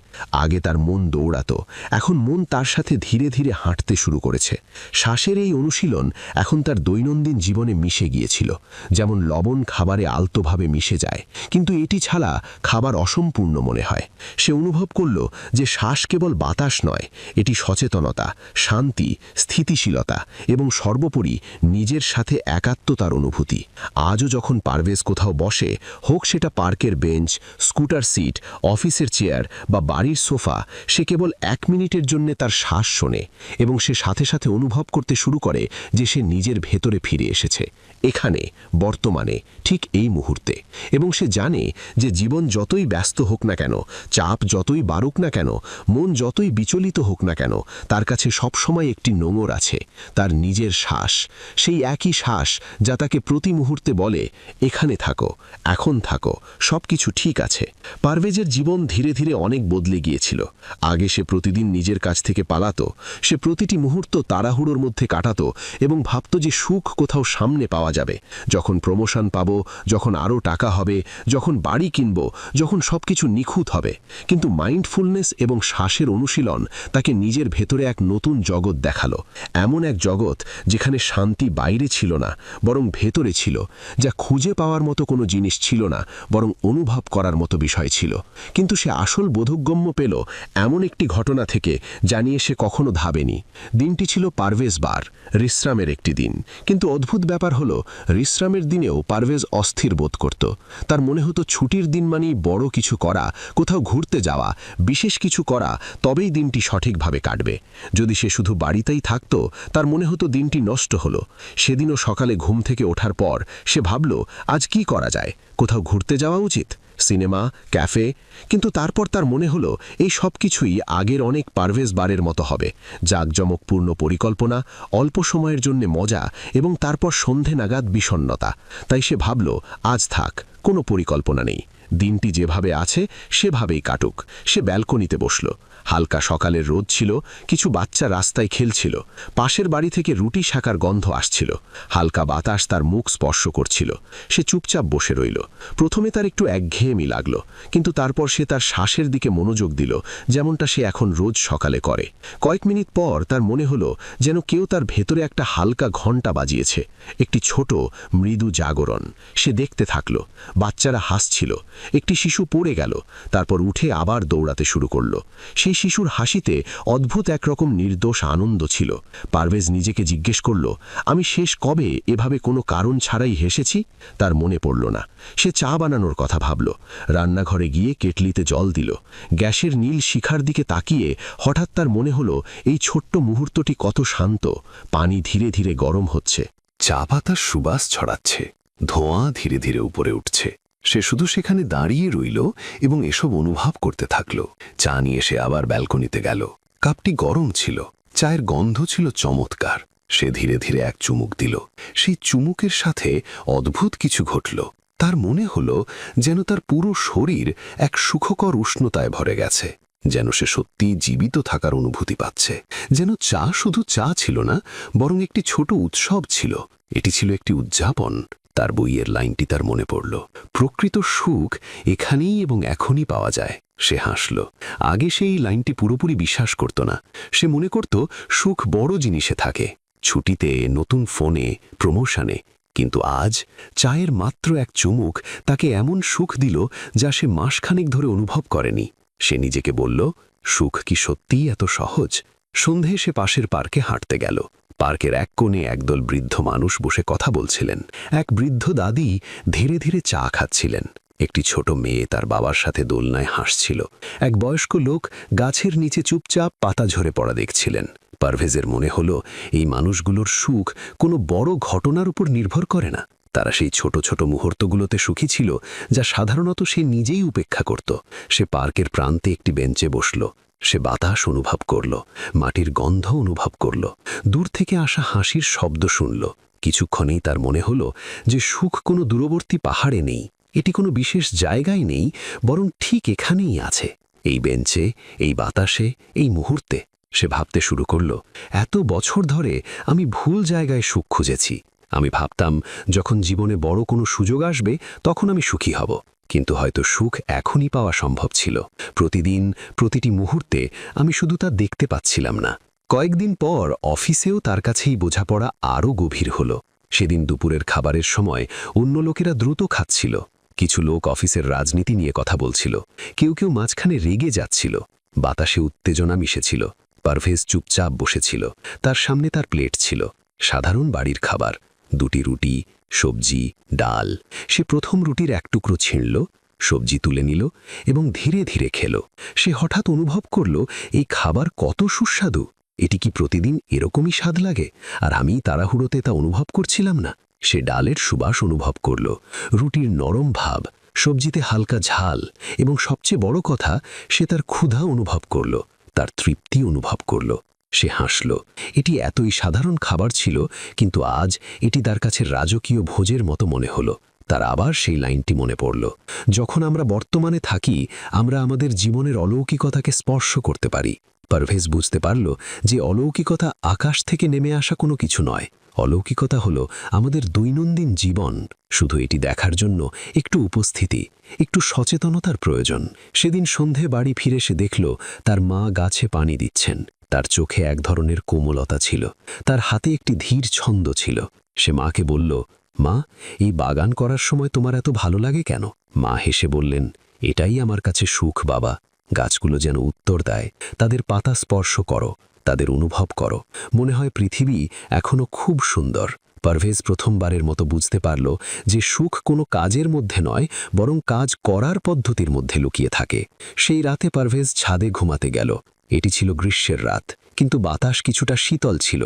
Speaker 2: আগে তার মন দৌড়াতো, এখন মন তার সাথে ধীরে ধীরে হাঁটতে শুরু করেছে। শ্বাসের এই অনুশীলন এখন তার দৈনন্দিন জীবনে মিশে গিয়েছিল, যেমন লবণ খাবারে আলতোভাবে মিশে যায়, কিন্তু এটি ছাড়া খাবার অসম্পূর্ণ মনে হয়। সে অনুভব করল যে শ্বাস কেবল বাতাস নয়, এটি সচেতনতা, শান্তি, স্থিতিশীলতা এবং সর্বোপরি নিজের সাথে একাত্মতার অনুভূতি। আজও যখন পারভেজ কোথাও বসে, হোক সেটা পার্কের বেঞ্চ, স্কুটার সিট, অফিসের চেয়ার বা বাড়ির সোফা, সে কেবল 1 মিনিটের জন্য তার শ্বাস শোনে এবং সে সাথে সাথে অনুভব করতে শুরু করে যে সে নিজের ভেতরে ফিরে এসেছে, এখানে, বর্তমানে, ঠিক এই মুহূর্তে। এবং সে জানে যে জীবন যতই ব্যস্ত হোক না কেন, চাপ যতই বাড়ুক না কেন, মন যতই বিচলিত হোক না কেন, তার কাছে সবসময় একটি নোঙর আছে, তার নিজের শ্বাস। সেই একই শ্বাস যা তাকে প্রতি মুহূর্তে বলে, এখানে থাকো, এখন থাকো, সব কিছু ঠিক আছে। পারভেজের জীবন ধীরে ধীরে অনেক বদলে গিয়েছিল। আগে সে প্রতিদিন নিজের কাছ থেকে পালাতো, সে প্রতিটি মুহূর্ত তাড়াহুড়োর মধ্যে কাটাতো এবং ভাবত যে সুখ কোথাও সামনে পাওয়া যাবে, যখন প্রমোশন পাবো, যখন আরও টাকা হবে, যখন বাড়ি কিনব, যখন সবকিছু নিখুঁত হবে। কিন্তু মাইন্ডফুলনেস এবং শ্বাসের অনুশীলন তাকে নিজের ভেতরে এক নতুন জগৎ দেখালো, এমন এক জগৎ যেখানে শান্তি বাইরে ছিল না, বরং ভেতরে ছিল, যা খুঁজে পাওয়ার মতো কোনো জিনিস ছিল না, বরং অনুভব করার মতো বিষয় ছিল। কিন্তু সে আসল বোধগম্য পেল এমন একটি ঘটনা থেকে, যা নিয়ে সে কখনো ভাবেনি। দিনটি ছিল পারভেজ বার, বিশ্রামের একটি দিন। কিন্তু অদ্ভুত ব্যাপার হলো, বিশ্রামের দিনেও পারভেজ অস্থির বোধ করত। তার মনে হতো ছুটির দিন মানেই বড় কিছু করা, কোথাও ঘুরতে যাওয়া, বিশেষ কিছু করা, তবেই দিনটি সঠিকভাবে কাটবে। যদি সে শুধু বাড়িতেই থাকত, তার মনে হতো দিনটি নষ্ট হলো। সেদিনও সকালে ঘুম থেকে ওঠার পর সে ভাবল, আজ কি করা যায়, কোথাও ঘুরতে যাওয়া উচিত, সিনেমা, ক্যাফে। কিন্তু তারপর তার মনে হলো এই সব কিছুই আগের অনেক পারভেজ বারের মতো হবে, জাঁকজমকপূর্ণ পরিকল্পনা, অল্প সময়ের জন্য মজা এবং তারপর সন্ধে নাগাদ বিষণ্ণতা। তাই সে ভাবল, আজ থাক, কোনো পরিকল্পনা নেই, দিনটি যেভাবে আছে সেভাবেই কাটুক। সে ব্যালকনিতে বসল। হালকা সকালের রোদ ছিল, কিছু বাচ্চা রাস্তায় খেলছিল, পাশের বাড়ি থেকে রুটি শাকার গন্ধ আসছিল, হালকা বাতাস তার মুখ স্পর্শ করছিল। সে চুপচাপ বসে রইল। প্রথমে তার একটু একঘেয়েমি লাগলো, কিন্তু তারপর সে তার শ্বাসের দিকে মনোযোগ দিল, যেমনটা সে এখন রোজ সকালে করে। কয়েক মিনিট পর তার মনে হলো যেন কেউ তার ভেতরে একটা হালকা ঘণ্টা বাজিয়েছে, একটি ছোট মৃদু জাগরণ। সে দেখতে থাকল, বাচ্চারা হাসছিল, একটি শিশু পড়ে গেল, তারপর উঠে আবার দৌড়াতে শুরু করল। সেই শিশুর হাসিতে অদ্ভুত একরকম নির্দোষ আনন্দ ছিল। পারভেজ নিজেকে জিজ্ঞেস করল, আমি শেষ কবে এভাবে কোনো কারণ ছাড়াই হেসেছি? তার মনে পড়ল না। সে চা বানানোর কথা ভাবল, রান্নাঘরে গিয়ে কেটলিতে জল দিল। গ্যাসের নীল শিখার দিকে তাকিয়ে হঠাৎ তার মনে হলো এই ছোট্ট মুহূর্তটি কত শান্ত। পানি ধীরে ধীরে গরম হচ্ছে,
Speaker 1: চা পাতার সুবাস ছড়াচ্ছে, ধোঁয়া ধীরে ধীরে উপরে উঠছে। সে শুধু সেখানে দাঁড়িয়ে রইল এবং এসব অনুভব করতে থাকল। চা নিয়ে সে আবার ব্যালকনিতে গেল। কাপটি গরম ছিল, চায়ের গন্ধ ছিল চমৎকার। সে ধীরে ধীরে এক চুমুক দিল। সেই চুমুকের সাথে অদ্ভুত কিছু ঘটল। তার মনে হলো যেন তার পুরো শরীর এক সুখকর উষ্ণতায় ভরে গেছে, যেন সে সত্যি জীবিত থাকার অনুভূতি পাচ্ছে। যেন চা শুধু চা ছিল না, বরং একটি ছোট উৎসব ছিল। এটি ছিল একটি উদযাপন। তার বইয়ের লাইনটি তার মনে পড়ল, প্রকৃত সুখ এখানেই এবং এখনই পাওয়া যায়। সে হাসল। আগে সে এই লাইনটি পুরোপুরি বিশ্বাস করত না। সে মনে করত সুখ বড় জিনিসে থাকে, ছুটিতে, নতুন ফোনে, প্রমোশনে। কিন্তু আজ চায়ের মাত্র এক চুমুক তাকে এমন সুখ দিল যা সে মাসখানেক ধরে অনুভব করেনি। সে নিজেকে বলল, সুখ কি সত্যিই এত সহজ? সন্ধে সে পাশের পার্কে হাঁটতে গেল। পার্কের এক কোণে একদল বৃদ্ধ মানুষ বসে কথা বলছিলেন। এক বৃদ্ধ দাদি ধীরে ধীরে চা খাচ্ছিলেন। একটি ছোট মেয়ে তার বাবার সাথে দোলনায় হাসছিল। এক বয়স্ক লোক গাছের নিচে চুপচাপ পাতা ঝরে পড়া দেখছিলেন। পারভেজের মনে হলো এই মানুষগুলোর সুখ কোনো বড় ঘটনার উপর নির্ভর করে না। তারা সেই ছোট ছোট মুহূর্তগুলোতে সুখী ছিল, যা সাধারণত সে নিজেই উপেক্ষা করত। সে পার্কের প্রান্তে একটি বেঞ্চে বসল।
Speaker 2: সে বাতাস অনুভব করল, মাটির গন্ধ অনুভব করল, দূর থেকে আসা হাসির শব্দ শুনল। কিছুক্ষণেই তার মনে হলো যে সুখ কোনো দূরবর্তী পাহাড়ে নেই, এটি কোনো বিশেষ জায়গায় নেই, বরং ঠিক এখানেই আছে, এই বেঞ্চে, এই বাতাসে, এই মুহূর্তে। সে ভাবতে শুরু করল, এত বছর ধরে আমি ভুল জায়গায় সুখ খুঁজেছি। আমি ভাবতাম যখন জীবনে বড় কোনো সুযোগ আসবে তখন আমি সুখী হব, কিন্তু হয়তো সুখ এখনই পাওয়া সম্ভব ছিল। প্রতিদিন, প্রতিটি মুহূর্তে আমি শুধু তা দেখতে পাচ্ছিলাম না। কয়েকদিন পর অফিসেও তার কাছেই বোঝাপড়া আরও গভীর হল। সেদিন দুপুরের খাবারের সময় অন্য লোকেরা দ্রুত খাচ্ছিল। কিছু লোক অফিসের রাজনীতি নিয়ে কথা বলছিল, কেউ কেউ মাঝখানে রেগে যাচ্ছিল। বাতাসে উত্তেজনা মিশেছিল। পারভেজ চুপচাপ বসেছিল। তার সামনে তার প্লেট ছিল, সাধারণ বাড়ির খাবার, 2টি রুটি, সবজি, ডাল। সে প্রথম রুটির এক টুকরো ছিঁড়ল, সবজি তুলে নিল এবং ধীরে ধীরে খেল। সে হঠাৎ অনুভব করল এই খাবার কত সুস্বাদু। এটি কি প্রতিদিন এরকমই স্বাদ লাগে, আর আমি তাড়াহুড়োতে তা অনুভব করছিলাম না? সে ডালের সুবাস অনুভব করল, রুটির নরম ভাব, সবজিতে হালকা ঝাল, এবং সবচেয়ে বড় কথা, সে তার ক্ষুধা অনুভব করল, তার তৃপ্তি অনুভব করল। সে হাসল। এটি এতই সাধারণ খাবার ছিল, কিন্তু আজ এটি তার কাছে রাজকীয় ভোজের মতো মনে হলো। তার আবার সেই লাইনটি মনে পড়ল, যখন আমরা বর্তমানে থাকি আমরা আমাদের জীবনের অলৌকিকতাকে স্পর্শ করতে পারি। পারভেজ বুঝতে পারল যে অলৌকিকতা আকাশ থেকে নেমে আসা কোনো কিছু নয়, অলৌকিকতা হলো আমাদের দৈনন্দিন জীবন। শুধু এটি দেখার জন্য একটু উপস্থিতি, একটু সচেতনতার প্রয়োজন। সেদিন সন্ধে বাড়ি ফিরে সে দেখল তার মা গাছে পানি দিচ্ছেন। তার চোখে এক ধরনের কোমলতা ছিল, তার হাতে একটি ধীর ছন্দ ছিল। সে মাকে বলল, মা, এই বাগান করার সময় তোমার এত ভালো লাগে কেন? মা হেসে বললেন, এটাই আমার কাছে সুখ বাবা। গাছগুলো যেন উত্তর দেয়, তাদের পাতা স্পর্শ করো, তাদের অনুভব করো, মনে হয় পৃথিবী এখনো খুব সুন্দর। পারভেজ প্রথমবারের মতো বুঝতে পারল যে সুখ কোনো কাজের মধ্যে নয়, বরং কাজ করার পদ্ধতির মধ্যে লুকিয়ে থাকে। সেই রাতে পারভেজ ছাদে ঘুমাতে গেল। এটি ছিল গ্রীষ্মের রাত, কিন্তু বাতাস কিছুটা শীতল ছিল,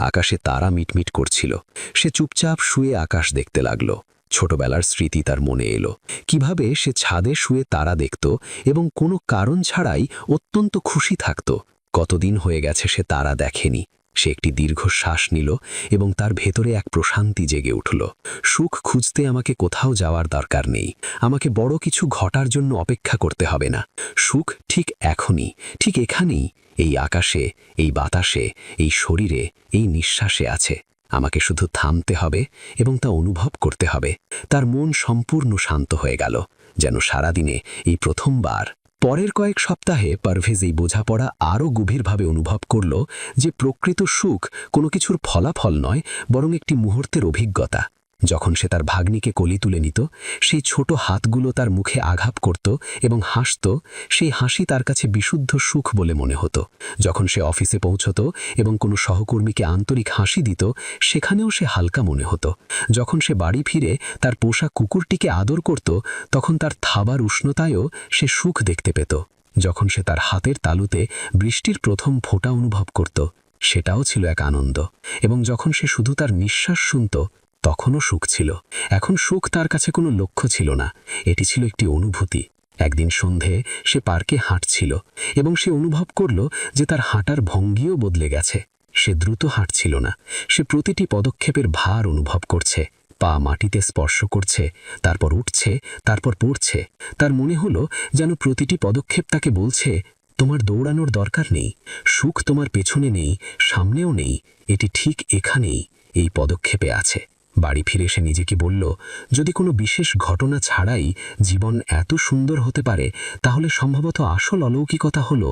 Speaker 2: আকাশে তারা মিটমিট করছিল। সে চুপচাপ শুয়ে আকাশ দেখতে লাগল। ছোটবেলার স্মৃতি তার মনে এলো, কিভাবে সে ছাদে শুয়ে তারা দেখত এবং কোনো কারণ ছাড়াই অত্যন্ত খুশি থাকত। কতদিন হয়ে গেছে সে তারা দেখেনি। সে একটি দীর্ঘ শ্বাস নিল এবং তার ভেতরে এক প্রশান্তি জেগে উঠল। সুখ খুঁজতে আমাকে কোথাও যাওয়ার দরকার নেই, আমাকে বড় কিছু ঘটার জন্য অপেক্ষা করতে হবে না। সুখ ঠিক এখনই, ঠিক এখানেই, এই আকাশে, এই বাতাসে, এই শরীরে, এই নিঃশ্বাসে আছে। আমাকে শুধু থামতে হবে এবং তা অনুভব করতে হবে। তার মন সম্পূর্ণ শান্ত হয়ে গেল, যেন সারাদিনে এই প্রথমবার। পরের কয়েক সপ্তাহে পারভেজ এই বোঝাপড়া আরও গভীরভাবে অনুভব করল যে প্রকৃত সুখ কোনো কিছুর ফলাফল নয়, বরং একটি মুহূর্তের অভিজ্ঞতা। যখন সে তার ভাগ্নিকে কোলে তুলে নিত, সেই ছোট হাতগুলো তার মুখে আঘাত করত এবং হাসত, সেই হাসি তার কাছে বিশুদ্ধ সুখ বলে মনে হতো। যখন সে অফিসে পৌঁছত এবং কোনো সহকর্মীকে আন্তরিক হাসি দিত, সেখানেও সে হালকা মনে হতো। যখন সে বাড়ি ফিরে তার পোষা কুকুরটিকে আদর করত, তখন তার থাবার উষ্ণতায়ও সে সুখ দেখতে পেত। যখন সে তার হাতের তালুতে বৃষ্টির প্রথম ফোঁটা অনুভব করত, সেটাও ছিল এক আনন্দ। এবং যখন সে শুধু তার নিঃশ্বাস শুনত, তখনও সুখ ছিল। এখন সুখ তার কাছে কোনো লক্ষ্য ছিল না, এটি ছিল একটি অনুভূতি। একদিন সন্ধে সে পার্কে হাঁটছিল এবং সে অনুভব করল যে তার হাঁটার ভঙ্গিও বদলে গেছে। সে দ্রুত হাঁটছিল না, সে প্রতিটি পদক্ষেপের ভার অনুভব করছে। পা মাটিতে স্পর্শ করছে, তারপর উঠছে, তারপর পড়ছে। তার মনে হলো যেন প্রতিটি পদক্ষেপ তাকে বলছে, তোমার দৌড়ানোর দরকার নেই, সুখ তোমার পেছনে নেই, সামনেও নেই, এটি ঠিক এখানেই, এই পদক্ষেপে আছে। বাড়ি ফিরে সে নিজেকে বলল, যদি কোনো বিশেষ ঘটনা ছাড়াই জীবন এত সুন্দর হতে পারে, তাহলে সম্ভবত আসল অলৌকিকতা হলো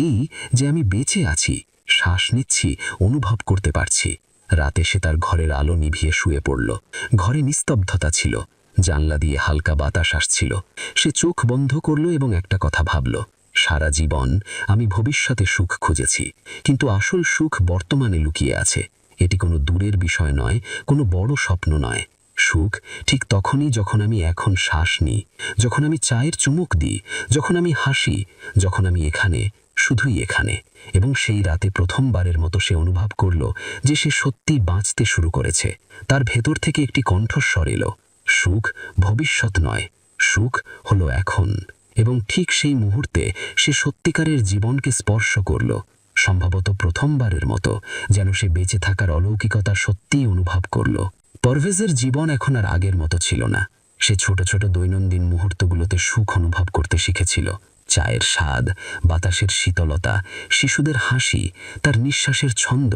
Speaker 2: এই যে আমি বেঁচে আছি, শ্বাস নিচ্ছি, অনুভব করতে পারছি। রাতে সে তার ঘরের আলো নিভিয়ে শুয়ে পড়ল। ঘরে নিস্তব্ধতা ছিল, জানলা দিয়ে হালকা বাতাস আসছিল। সে চোখ বন্ধ করল এবং একটা কথা ভাবল, সারা জীবন আমি ভবিষ্যতে সুখ খুঁজেছি, কিন্তু আসল সুখ বর্তমানে লুকিয়ে আছে। এটি কোনো দূরের বিষয় নয়, কোনো বড় স্বপ্ন নয়। সুখ ঠিক তখনই যখন আমি এখন শ্বাস নিই, যখন আমি চায়ের চুমুক দিই, যখন আমি হাসি, যখন আমি এখানে, শুধুই এখানে। এবং সেই রাতে প্রথমবারের মতো সে অনুভব করল যে সে সত্যি বাঁচতে শুরু করেছে। তার ভেতর থেকে একটি কণ্ঠস্বর এলো, সুখ ভবিষ্যৎ নয়, সুখ হলো এখন।
Speaker 3: এবং ঠিক সেই মুহূর্তে সে সত্যিকারের জীবনকে স্পর্শ করল, সম্ভবত প্রথমবারের মতো, যেন সে বেঁচে থাকার অলৌকিকতা সত্যিই অনুভব করল। পারভেজের জীবন এখন আর আগের মতো ছিল না। সে ছোট ছোট দৈনন্দিন মুহূর্তগুলোতে সুখ অনুভব করতে শিখেছিল। চায়ের স্বাদ, বাতাসের শীতলতা, শিশুদের হাসি, তার নিঃশ্বাসের ছন্দ,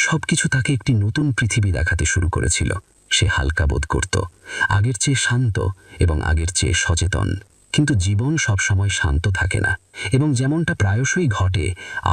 Speaker 3: সবকিছু তাকে একটি নতুন পৃথিবী দেখাতে শুরু করেছিল। সে হালকা বোধ করত, আগের চেয়ে শান্ত এবং আগের চেয়ে সচেতন। কিন্তু জীবন সবসময় শান্ত থাকে না, এবং যেমনটা প্রায়শই ঘটে,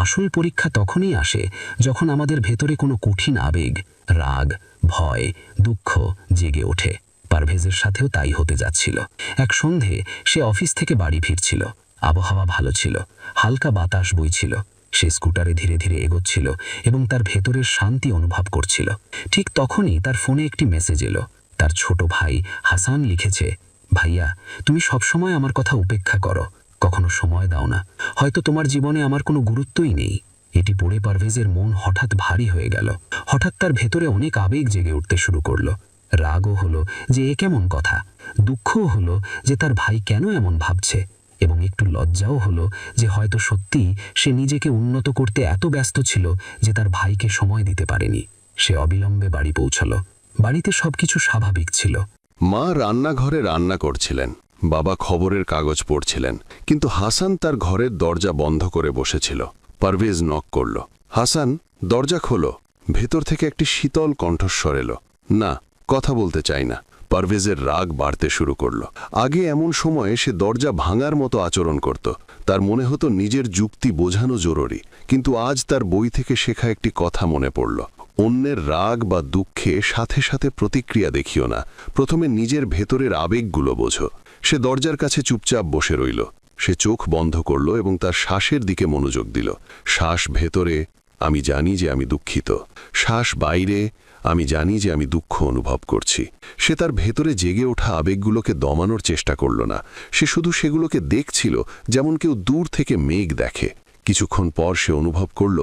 Speaker 3: আসল পরীক্ষা তখনই আসে যখন আমাদের ভেতরে কোনো কঠিন আবেগ, রাগ, ভয়, দুঃখ জেগে ওঠে। পারভেজের সাথেও তাই হতে যাচ্ছিল। এক সন্ধে সে অফিস থেকে বাড়ি ফিরছিল। আবহাওয়া ভালো ছিল, হালকা বাতাস বইছিল। সে স্কুটারে ধীরে ধীরে এগোচ্ছিল এবং তার ভেতরের শান্তি অনুভব করছিল। ঠিক তখনই তার ফোনে একটি মেসেজ এলো। তার ছোট ভাই হাসান লিখেছে, ভাইয়া, তুমি সবসময় আমার কথা উপেক্ষা করো, কখনো সময় দাও না, হয়তো তোমার জীবনে আমার কোনো গুরুত্বই নেই। এটি পড়ে পারভেজের মন হঠাৎ ভারী হয়ে গেল। হঠাৎ তার ভেতরে অনেক আবেগ জেগে উঠতে শুরু করলো। রাগও হলো যে এ কেমন কথা, দুঃখও হলো যে তার ভাই কেন এমন ভাবছে, এবং একটু লজ্জাও হলো যে হয়তো সত্যিই সে নিজেকে উন্নত করতে এত ব্যস্ত ছিল যে তার ভাইকে সময় দিতে পারেনি। সে অবিলম্বে বাড়ি পৌঁছল। বাড়িতে সবকিছু স্বাভাবিক ছিল।
Speaker 2: মা রান্নাঘরে রান্না করছিলেন, বাবা খবরের কাগজ পড়ছিলেন, কিন্তু হাসান তার ঘরের দরজা বন্ধ করে বসেছিল। পারভেজ নক করল। হাসান, দরজা খোলো। ভেতর থেকে একটি শীতল কণ্ঠস্বর এলো। না, কথা বলতে চাই না। পারভেজের রাগ বাড়তে শুরু করল। আগে এমন সময়ে সে দরজা ভাঙার মতো আচরণ করত। তার মনে হতো নিজের যুক্তি বোঝানো জরুরি, কিন্তু আজ তার বই থেকে শেখা একটি কথা মনে পড়ল। অন্যের রাগ বা দুঃখে সাথে সাথে প্রতিক্রিয়া দেখিও না, প্রথমে নিজের ভেতরের আবেগগুলো বোঝো। সে দরজার কাছে চুপচাপ বসে রইল। সে চোখ বন্ধ করল এবং তার শ্বাসের দিকে মনোযোগ দিল। শ্বাস ভেতরে, আমি জানি যে আমি দুঃখিত। শ্বাস বাইরে, আমি জানি যে আমি দুঃখ অনুভব করছি। সে তার ভেতরে জেগে ওঠা আবেগগুলোকে দমানোর চেষ্টা করল না। সে শুধু সেগুলোকে দেখছিল, যেমন কেউ দূর থেকে মেঘ দেখে। কিছুক্ষণ পর সে অনুভব করল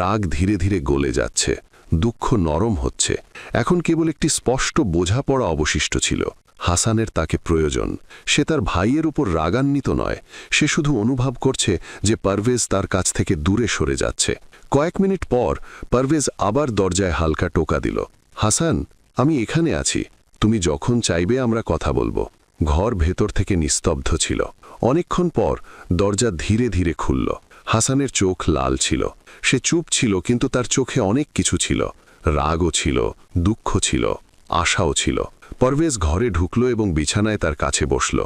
Speaker 2: রাগ ধীরে ধীরে গলে যাচ্ছে, দুঃখ নরম হচ্ছে। এখন কেবল একটি স্পষ্ট বোঝাপড়া অবশিষ্ট ছিল। হাসানের তাকে প্রয়োজন। সে তার ভাইয়ের উপর রাগান্বিত নয়, সে শুধু অনুভব করছে যে পারভেজ তার কাছ থেকে দূরে সরে যাচ্ছে। কয়েক মিনিট পর পারভেজ আবার দরজায় হালকা টোকা দিল। হাসান, আমি এখানে আছি, তুমি যখন চাইবে আমরা কথা বলবো। ঘর ভেতর থেকে নিস্তব্ধ ছিল। অনেকক্ষণ পর দরজা ধীরে ধীরে খুলল। হাসানের চোখ লাল ছিল। সে চুপ ছিল, কিন্তু তার চোখে অনেক কিছু ছিল। রাগও ছিল, দুঃখ ছিল, আশাও ছিল। পারভেজ ঘরে ঢুকল এবং বিছানায় তার কাছে বসল।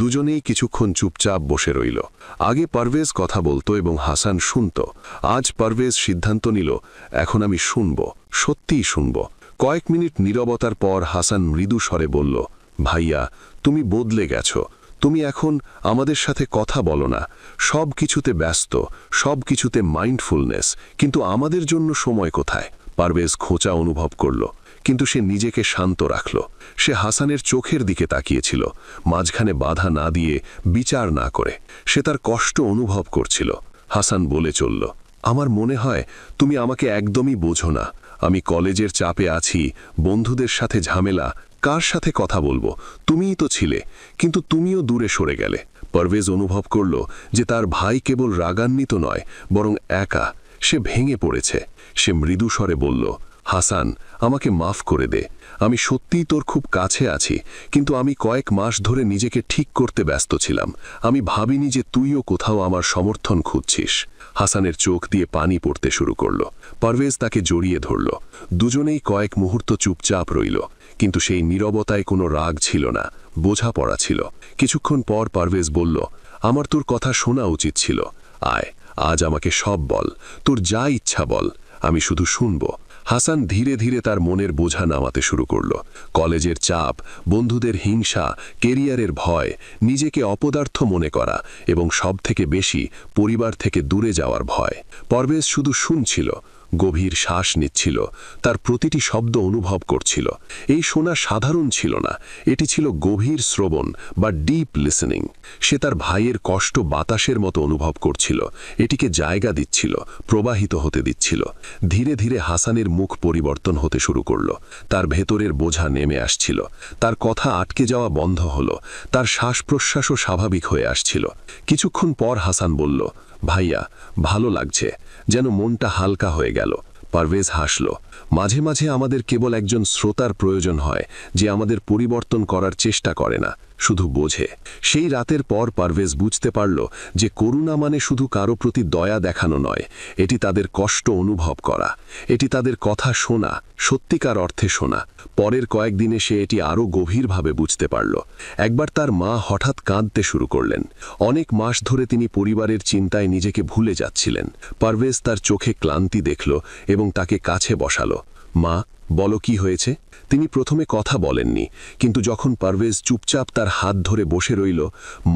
Speaker 2: দুজনেই কিছুক্ষণ চুপচাপ বসে রইল। আগে পারভেজ কথা বলতো এবং হাসান শুনত। আজ পারভেজ সিদ্ধান্ত নিল, এখন আমি শুনব, সত্যিই শুনব। কয়েক মিনিট নীরবতার পর হাসান মৃদু স্বরে বলল, ভাইয়া, তুমি বদলে গেছো। তুমি এখন আমাদের সাথে কথা বলো না, সব কিছুতে ব্যস্ত, সব কিছুতে মাইন্ডফুলনেস, কিন্তু আমাদের জন্য সময় কোথায়? পারভেজ খোঁচা অনুভব করল, কিন্তু সে নিজেকে শান্ত রাখল। সে হাসানের চোখের দিকে তাকিয়েছিল, মাঝখানে বাধা না দিয়ে, বিচার না করে। সে তার কষ্ট অনুভব করছিল। হাসান বলে চলল, আমার মনে হয় তুমি আমাকে একদমই বোঝো না। আমি কলেজের চাপে আছি, বন্ধুদের সাথে ঝামেলা, কার সাথে কথা বলবো? তুমিই তো ছিলে, কিন্তু তুমিও দূরে সরে গেলে। পারভেজ অনুভব করল যে তার ভাই কেবল রাগান্বিত নয়, বরং একা। সে ভেঙে পড়েছে। সে মৃদু স্বরে বলল, হাসান, আমাকে মাফ করে দে। আমি সত্যিই তোর খুব কাছে আছি, কিন্তু আমি কয়েক মাস ধরে নিজেকে ঠিক করতে ব্যস্ত ছিলাম। আমি ভাবিনি যে তুইও কোথাও আমার সমর্থন খুঁজছিস। হাসানের চোখ দিয়ে পানি পড়তে শুরু করল। পারভেজ তাকে জড়িয়ে ধরল। দুজনেই কয়েক মুহূর্ত চুপচাপ রইল, কিন্তু সেই নীরবতায় কোনো রাগ ছিল না, বোঝাপড়া ছিল। কিছুক্ষণ পর পারভেজ বলল, আমার তোর কথা শোনা উচিত ছিল। আয়, আজ আমাকে সব বল, তোর যা ইচ্ছা বল, আমি শুধু শুনব। হাসান ধীরে ধীরে তার মনের বোঝা নামাতে শুরু করল। কলেজের চাপ, বন্ধুদের হিংসা, কেরিয়ারের ভয়, নিজেকে অপদার্থ মনে করা, এবং সবথেকে বেশি পরিবার থেকে দূরে যাওয়ার ভয়। পারভেজ শুধু শুনছিল, গভীর শ্বাস নিচ্ছিল, তার প্রতিটি শব্দ অনুভব করছিল। এই শোনা সাধারণ ছিল না, এটি ছিল গভীর শ্রবণ বা ডিপ লিসেনিং। সে তার ভাইয়ের কষ্ট বাতাসের মতো অনুভব করছিল, এটিকে জায়গা দিচ্ছিল, প্রবাহিত হতে দিচ্ছিল। ধীরে ধীরে হাসানের মুখ পরিবর্তন হতে শুরু করল। তার ভেতরের বোঝা নেমে আসছিল, তার কথা আটকে যাওয়া বন্ধ হলো, তার শ্বাস প্রশ্বাসও স্বাভাবিক হয়ে আসছিল। কিছুক্ষণ পর হাসান বলল, ভাইয়া, ভালো লাগছে, যেন মনটা হালকা হয়ে গেল। পারভেজ হাসল। মাঝে মাঝে আমাদের কেবল একজন শ্রোতার প্রয়োজন হয়, যে আমাদের পরিবর্তন করার চেষ্টা করে না, শুধু বোঝে। সেই রাতের পর পারভেজ বুঝতে পারল যে করুণা মানে শুধু কারো প্রতি দয়া দেখানো নয়, এটি তাদের কষ্ট অনুভব করা, এটি তাদের কথা শোনা, সত্যিকার অর্থে শোনা। পরের কয়েকদিনে সে এটি আরও গভীরভাবে বুঝতে পারল। একবার তার মা হঠাৎ কাঁদতে শুরু করলেন। অনেক মাস ধরে তিনি পরিবারের চিন্তায় নিজেকে ভুলে যাচ্ছিলেন। পারভেজ তার চোখে ক্লান্তি দেখল এবং তাকে কাছে বসালো। মা, বলো কি হয়েছে? তিনি প্রথমে কথা বলেননি, কিন্তু যখন পারভেজ চুপচাপ তার হাত ধরে বসে রইল,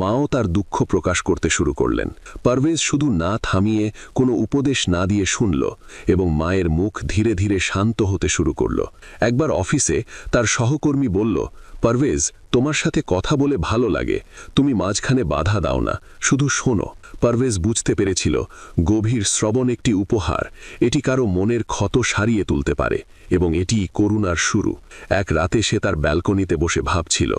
Speaker 2: মাও তার দুঃখ প্রকাশ করতে শুরু করলেন। পারভেজ শুধু না থামিয়ে, কোনো উপদেশ না দিয়ে শুনল, এবং মায়ের মুখ ধীরে ধীরে শান্ত হতে শুরু করল। একবার অফিসে তার সহকর্মী বলল, পারভেজ, তোমার সাথে কথা বলে ভালো লাগে, তুমি মাঝখানে বাধা দাও না, শুধু শোনো। পারভেজ বুঝতে পেরেছিল, গভীর শ্রবণ একটি উপহার, এটি কারো মনের ক্ষত সারিয়ে তুলতে পারে, এবং এটি করুণার শুরু। এক রাতে সে তার ব্যালকনিতে বসে ভাবছিল।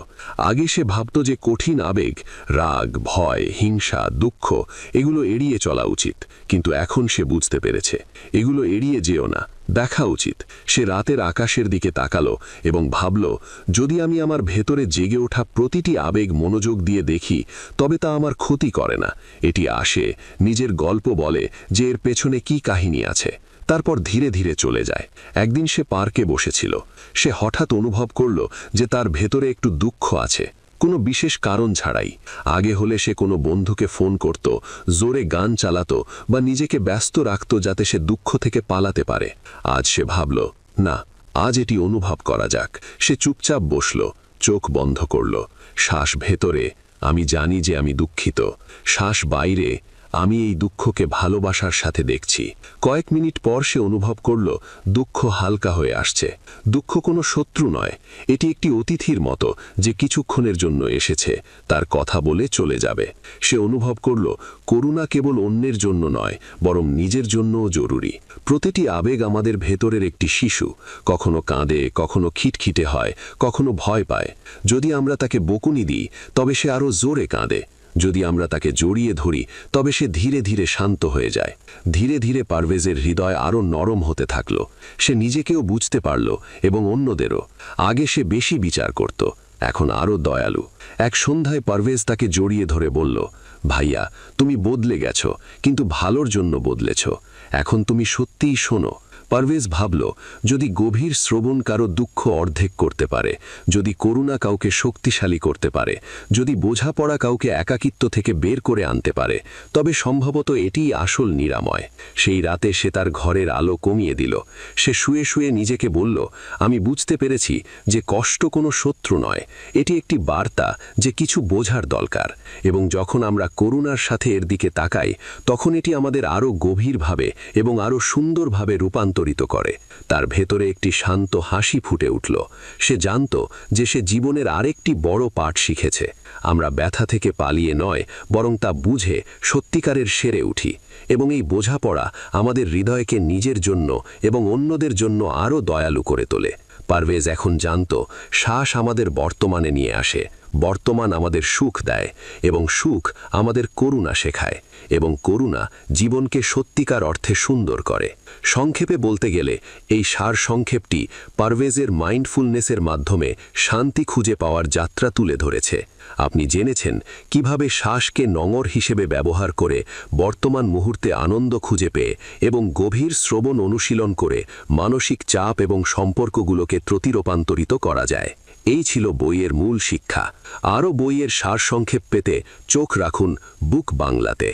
Speaker 2: আগে সে ভাবত যে কঠিন আবেগ, রাগ, ভয়, হিংসা, দুঃখ, এগুলো এড়িয়ে চলা উচিত, কিন্তু এখন সে বুঝতে পেরেছে, এগুলো এড়িয়ে যেও না, দেখা উচিত। সে রাতের আকাশের দিকে তাকালো এবং ভাবল, যদি আমি আমার ভেতরে জেগে ওঠা প্রতিটি আবেগ মনোযোগ দিয়ে দেখি, তবে তা আমার ক্ষতি করে না। এটি আসে, নিজের গল্প বলে যে এর পেছনে কি কাহিনী আছে, তারপর ধীরে ধীরে চলে যায়। একদিন সে পার্কে বসেছিল। সে হঠাৎ অনুভব করল যে তার ভেতরে একটু দুঃখ আছে, কোনো বিশেষ কারণ ছাড়াই। আগে হলে সে কোনো বন্ধুকে ফোন করত, জোরে গান চালাতো, বা নিজেকে ব্যস্ত রাখত যাতে সে দুঃখ থেকে পালাতে পারে। আজ সে ভাবল, না, আজ এটি অনুভব করা যাক। সে চুপচাপ বসল, চোখ বন্ধ করল। শ্বাস ভেতরে, আমি জানি যে আমি দুঃখিত। শ্বাস বাইরে, আমি এই দুঃখকে ভালোবাসার সাথে দেখছি। কয়েক মিনিট পর সে অনুভব করল দুঃখ হালকা হয়ে আসছে। দুঃখ কোনো শত্রু নয়, এটি একটি অতিথির মতো যে কিছুক্ষণের জন্য এসেছে, তার কথা বলে চলে যাবে। সে অনুভব করল করুণা কেবল অন্যের জন্য নয়, বরং নিজের জন্যও জরুরি। প্রতিটি আবেগ আমাদের ভেতরের একটি শিশু, কখনো কাঁদে, কখনো খিটখিটে হয়, কখনো ভয় পায়। যদি আমরা তাকে বকুনি দিই, তবে সে আরও জোরে কাঁদে। যদি আমরা তাকে জড়িয়ে ধরি, তবে সে ধীরে ধীরে শান্ত হয়ে যায়। ধীরে ধীরে পারভেজের হৃদয় আরও নরম হতে থাকল। সে নিজেকেও বুঝতে পারল এবং অন্যদেরও। আগে সে বেশি বিচার করত, এখন আরও দয়ালু। এক সন্ধ্যায় পারভেজ তাকে জড়িয়ে ধরে বলল, ভাইয়া, তুমি বদলে গেছ, কিন্তু ভালোর জন্য বদলেছ। এখন তুমি সত্যিই শোনো। পারভেজ ভাবল, যদি গভীর শ্রবণ কারো দুঃখ অর্ধেক করতে পারে, যদি করুণা কাউকে শক্তিশালী করতে পারে, যদি বোঝাপড়া কাউকে একাকিত্ব থেকে বের করে আনতে পারে, তবে সম্ভবত এটিই আসল নিরাময়। সেই রাতে সে তার ঘরের আলো কমিয়ে দিল। সে শুয়ে শুয়ে নিজেকে বলল, আমি বুঝতে পেরেছি যে কষ্ট কোনো শত্রু নয়, এটি একটি বার্তা যে কিছু বোঝার দরকার। এবং যখন আমরা করুণার সাথে এর দিকে তাকাই, তখন এটি আমাদের আরও গভীরভাবে এবং আরও সুন্দরভাবে রূপান্তরিত করে। তার ভেতরে একটি শান্ত হাসি ফুটে উঠল। সে জানত যে সে জীবনের আরেকটি বড় পাঠ শিখেছে। আমরা ব্যথা থেকে পালিয়ে নয়, বরং তা বুঝে সত্যিকারের সেরে উঠি। এবং এই বোঝাপড়া আমাদের হৃদয়কে নিজের জন্য এবং অন্যদের জন্য আরও দয়ালু করে তোলে। পারভেজ এখন জানত, শ্বাস আমাদের বর্তমানে নিয়ে আসে, বর্তমান আমাদের সুখ দেয়, এবং সুখ আমাদের করুণা শেখায়, এবং করুণা জীবনকে সত্যিকার অর্থে সুন্দর করে। সংক্ষেপে বলতে গেলে, এই সার সংক্ষেপটি পারভেজের মাইন্ডফুলনেসের মাধ্যমে শান্তি খুঁজে পাওয়ার যাত্রা তুলে ধরেছে। আপনি জেনেছেন কিভাবে শ্বাসকে নঙর হিসেবে ব্যবহার করে বর্তমান মুহূর্তে আনন্দ খুঁজে পেয়ে এবং গভীর শ্রবণ অনুশীলন করে মানসিক চাপ এবং সম্পর্কগুলোকে প্রতিরূপান্তরিত করা যায়। এই ছিল বইয়ের মূল শিক্ষা। আরও বইয়ের সারসংক্ষেপ পেতে চোখ রাখুন বুক বাংলাতে।